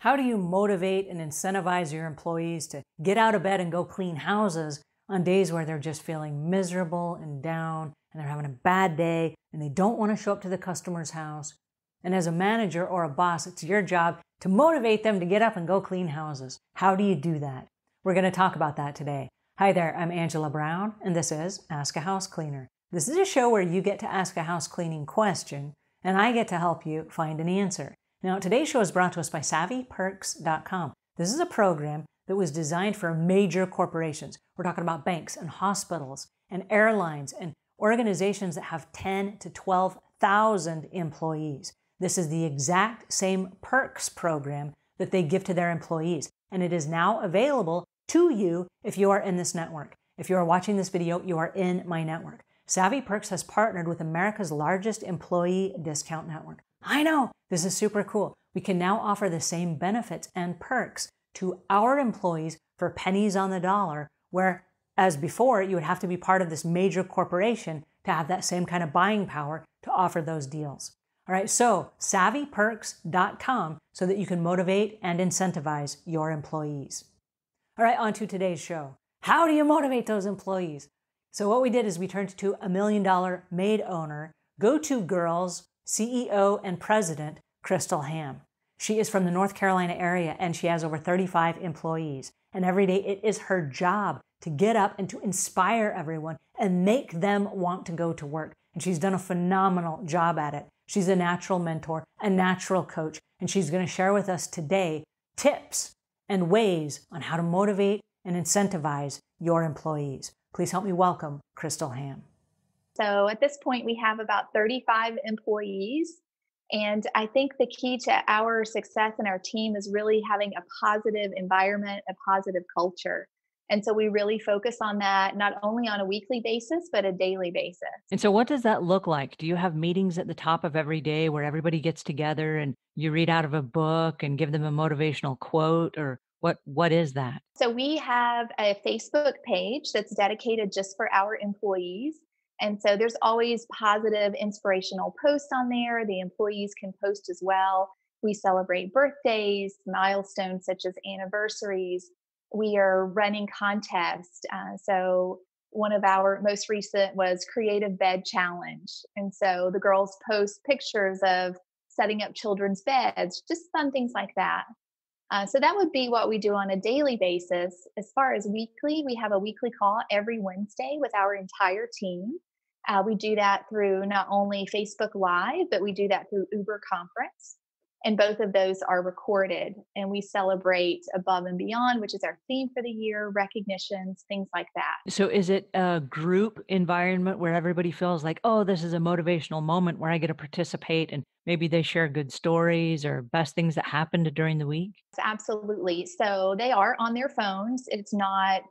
How do you motivate and incentivize your employees to get out of bed and go clean houses on days where they're just feeling miserable and down and they're having a bad day and they don't want to show up to the customer's house? And as a manager or a boss, it's your job to motivate them to get up and go clean houses. How do you do that? We're going to talk about that today. Hi there, I'm Angela Brown, and this is Ask a House Cleaner. This is a show where you get to ask a house cleaning question, and I get to help you find an answer. Now, today's show is brought to us by Savvyperks.com. This is a program that was designed for major corporations. We're talking about banks and hospitals and airlines and organizations that have 10 to 12,000 employees. This is the exact same perks program that they give to their employees, and it is now available to you if you are in this network. If you are watching this video, you are in my network. Savvy Perks has partnered with America's largest employee discount network. I know, this is super cool. We can now offer the same benefits and perks to our employees for pennies on the dollar, whereas before you would have to be part of this major corporation to have that same kind of buying power to offer those deals. All right, so savvyperks.com so that you can motivate and incentivize your employees. All right, on to today's show. How do you motivate those employees? So what we did is we turned to $1 million maid owner, Go-To Girls CEO and President, Crystal Hamm. She is from the North Carolina area and she has over 35 employees. And every day it is her job to get up and to inspire everyone and make them want to go to work. And she's done a phenomenal job at it. She's a natural mentor, a natural coach, and she's going to share with us today tips and ways on how to motivate and incentivize your employees. Please help me welcome Crystal Hamm. So at this point, we have about 35 employees. And I think the key to our success and our team is really having a positive environment, a positive culture. And so we really focus on that, not only on a weekly basis, but a daily basis. And so what does that look like? Do you have meetings at the top of every day where everybody gets together and you read out of a book and give them a motivational quote, or what is that? So we have a Facebook page that's dedicated just for our employees. And so there's always positive, inspirational posts on there. The employees can post as well. We celebrate birthdays, milestones such as anniversaries. We are running contests. So one of our most recent was Creative Bed Challenge. And so the girls post pictures of setting up children's beds, just fun things like that. So that would be what we do on a daily basis. As far as weekly, we have a weekly call every Wednesday with our entire team. We do that through not only Facebook Live, but we do that through Uber Conference. And both of those are recorded. And we celebrate above and beyond, which is our theme for the year, recognitions, things like that. So is it a group environment where everybody feels like, oh, this is a motivational moment where I get to participate and maybe they share good stories or best things that happened during the week? Absolutely. So they are on their phones. It's not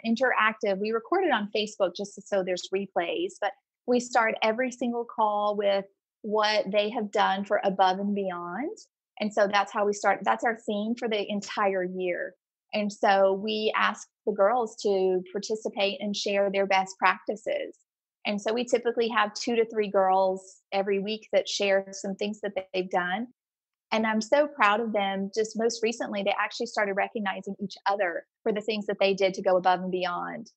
interactive. We record it on Facebook just so there's replays, but we start every single call with what they have done for above and beyond. And so that's how we start. That's our theme for the entire year. And so we ask the girls to participate and share their best practices. And so we typically have 2 to 3 girls every week that share some things that they've done. And I'm so proud of them. Just most recently, they actually started recognizing each other for the things that they did to go above and beyond.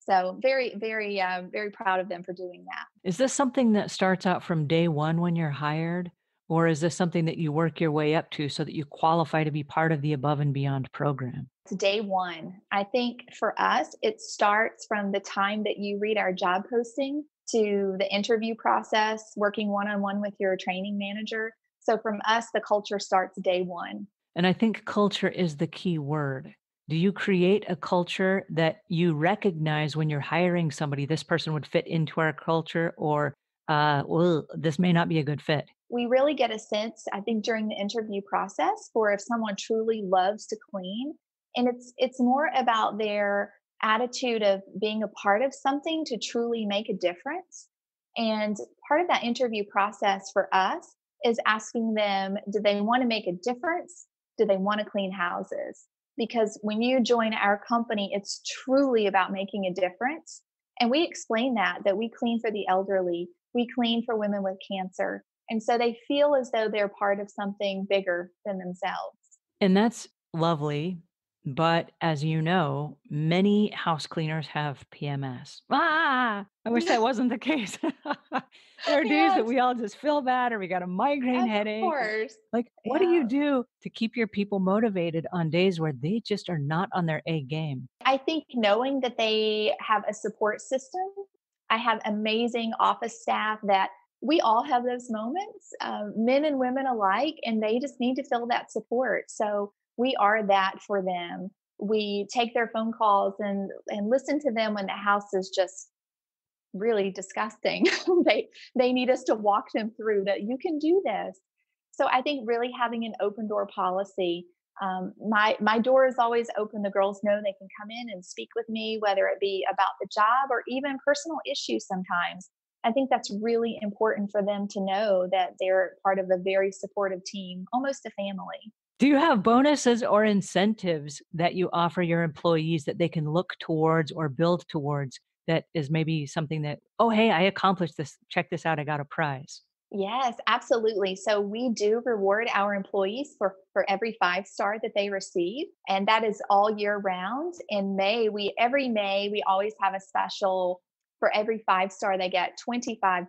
So very, very, very proud of them for doing that. Is this something that starts out from day one when you're hired? Or is this something that you work your way up to so that you qualify to be part of the above and beyond program? It's day one. I think for us, it starts from the time that you read our job posting to the interview process, working one-on-one with your training manager. So from us, the culture starts day one. And I think culture is the key word. Do you create a culture that you recognize when you're hiring somebody, this person would fit into our culture, or well, this may not be a good fit? We really get a sense, I think, during the interview process for if someone truly loves to clean. And it's more about their attitude of being a part of something to truly make a difference. And part of that interview process for us is asking them, do they want to make a difference? Do they want to clean houses? Because when you join our company, it's truly about making a difference. And we explain that we clean for the elderly, we clean for women with cancer. And so they feel as though they're part of something bigger than themselves. And that's lovely. But as you know, many house cleaners have PMS. Ah, I wish that wasn't the case. There are days that Yes, we all just feel bad or we got a migraine of headache. course. Like, what do you Yeah. do to keep your people motivated on days where they just are not on their A game? I think knowing that they have a support system, I have amazing office staff that we all have those moments, men and women alike, and they just need to feel that support. So we are that for them. We take their phone calls and listen to them when the house is just really disgusting. They need us to walk them through that you can do this. So I think really having an open door policy. My door is always open. The girls know they can come in and speak with me, whether it be about the job or even personal issues. Sometimes I think that's really important for them to know that they're part of a very supportive team, almost a family. Do you have bonuses or incentives that you offer your employees that they can look towards or build towards that is maybe something that, "Oh, hey, I accomplished this. Check this out. I got a prize." Yes, absolutely. So we do reward our employees for every 5-star that they receive, and that is all year round. In May, we every May we always have a special for every 5-star they get $25.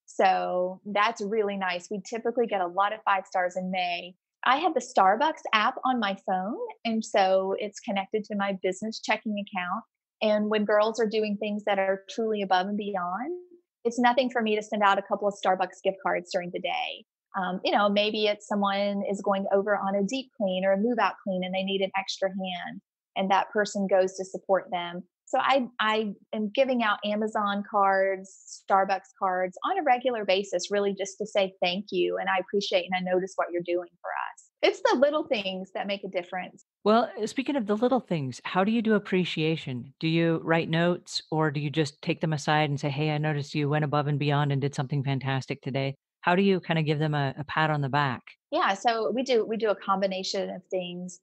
So that's really nice. We typically get a lot of 5 stars in May. I have the Starbucks app on my phone, and so it's connected to my business checking account. And when girls are doing things that are truly above and beyond, it's nothing for me to send out a couple of Starbucks gift cards during the day. Maybe it's someone is going over on a deep clean or a move out clean and they need an extra hand, and that person goes to support them. So I am giving out Amazon cards, Starbucks cards on a regular basis, really just to say thank you and I appreciate and I notice what you're doing for us. It's the little things that make a difference. Well, speaking of the little things, how do you do appreciation? Do you write notes or do you just take them aside and say, "Hey, I noticed you went above and beyond and did something fantastic today"? How do you kinda give them a pat on the back? Yeah, so we do a combination of things.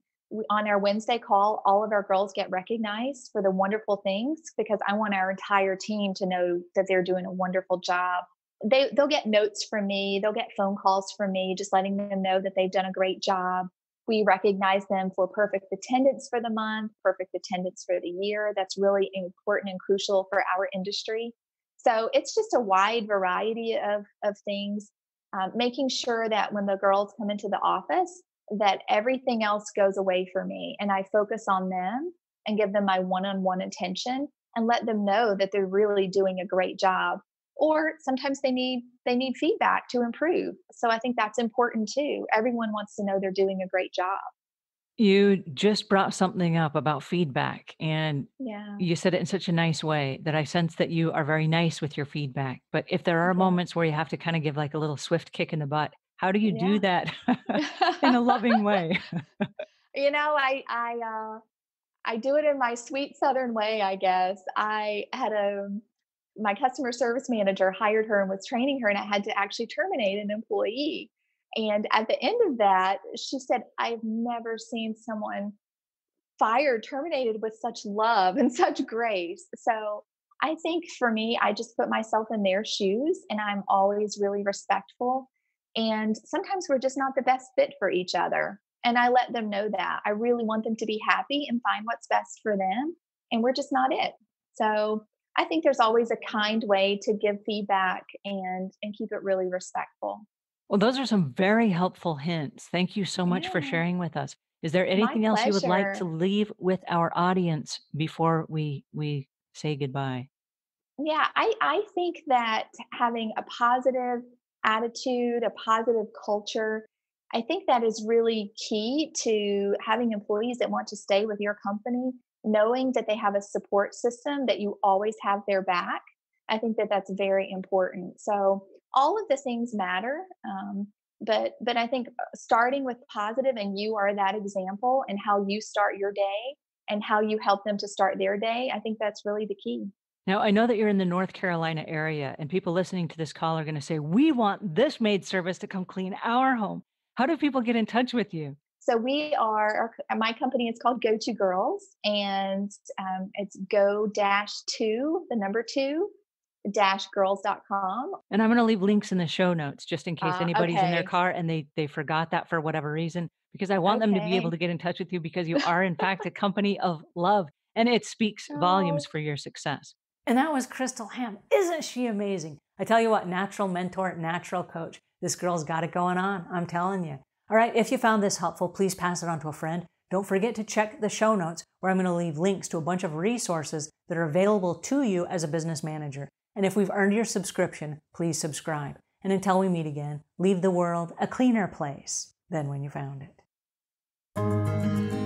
On our Wednesday call, all of our girls get recognized for the wonderful things because I want our entire team to know that they're doing a wonderful job. They'll get notes from me, they'll get phone calls from me, just letting them know that they've done a great job. We recognize them for perfect attendance for the month, perfect attendance for the year. That's really important and crucial for our industry. So it's just a wide variety of things, making sure that when the girls come into the office, that everything else goes away for me and I focus on them and give them my one-on-one attention and let them know that they're really doing a great job. Or sometimes they need feedback to improve. So I think that's important too. Everyone wants to know they're doing a great job. You just brought something up about feedback, and Yeah. you said it in such a nice way that I sense that you are very nice with your feedback. But if there are Yeah. moments where you have to kinda give, like, a little swift kick in the butt, how do you do Yeah. that in a loving way? you know, I I I do it in my sweet Southern way, I guess. I had my customer service manager hired her and was training her, and I had to actually terminate an employee. And at the end of that, she said, I've never seen someone fired, terminated with such love and such grace. So I think for me, I just put myself in their shoes and I'm always really respectful. And sometimes we're just not the best fit for each other. And I let them know that. I really want them to be happy and find what's best for them. And we're just not it. So I think there's always a kind way to give feedback and keep it really respectful. Well, those are some very helpful hints. Thank you so much for Yeah, sharing with us. Is there my anything else you would like to pleasure. leave with our audience before we say goodbye? Yeah, I think that having a positive attitude, a positive culture, I think that is really key to having employees that want to stay with your company, knowing that they have a support system, that you always have their back. I think that that's very important. So all of the things matter, but I think starting with positive, and you are that example, and how you start your day and how you help them to start their day. I think that's really the key. Now, I know that you're in the North Carolina area, and people listening to this call are gonna say, "We want this maid service to come clean our home." How do people get in touch with you? So we are, my company is called Go To Girls, and it's go dash two, the number two, dash girls.com. And I'm gonna leave links in the show notes just in case anybody's in their Okay. car and they forgot that for whatever reason. because I want them to be able Okay. to get in touch with you because you are, in fact, a company of love, and it speaks volumes Oh, for your success. And that was Crystal Hamm. Isn't she amazing? I tell you what, natural mentor, natural coach. This girl's got it going on, I'm telling you. All right, if you found this helpful, please pass it on to a friend. Don't forget to check the show notes where I'm going to leave links to a bunch of resources that are available to you as a business manager. And if we've earned your subscription, please subscribe. And until we meet again, leave the world a cleaner place than when you found it.